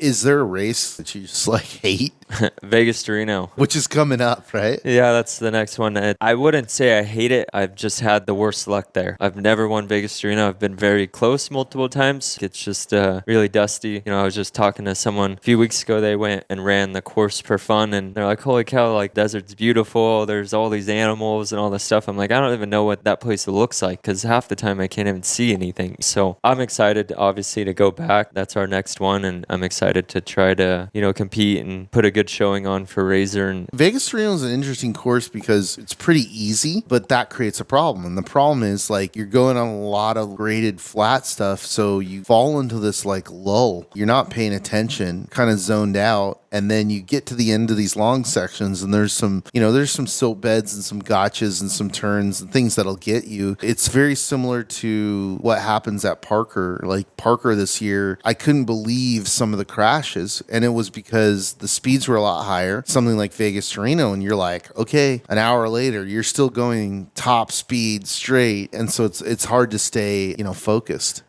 Is there a race that you just like hate? Vegas to Reno. Which is coming up, right? Yeah, that's the next one. I wouldn't say I hate it. I've just had the worst luck there. I've never won Vegas to Reno. I've been very close multiple times. It's just really dusty. I was just talking to someone a few weeks ago. They went and ran the course for fun, and they're like, holy cow, like, desert's beautiful. There's all these animals and all this stuff. I'm like, I don't even know what that place looks like because half the time I can't even see anything. So I'm excited, obviously, to go back. That's our next one, and I'm excited to try to, compete and put a good showing on for Razor. And Vegas to Reno is an interesting course because it's pretty easy, but that creates a problem. And the problem is like you're going on a lot of graded flat stuff, so you fall into this like lull. You're not paying attention, kind of zoned out, and then you get to the end of these long sections and there's some silt beds and some gotchas and some turns and things that'll get you. It's very similar to what happens at Parker. Like Parker this year, I couldn't believe some of the crashes, and it was because the speeds were a lot higher. Something like Vegas to Reno, and you're like, okay, an hour later, you're still going top speed straight, and so it's hard to stay, focused.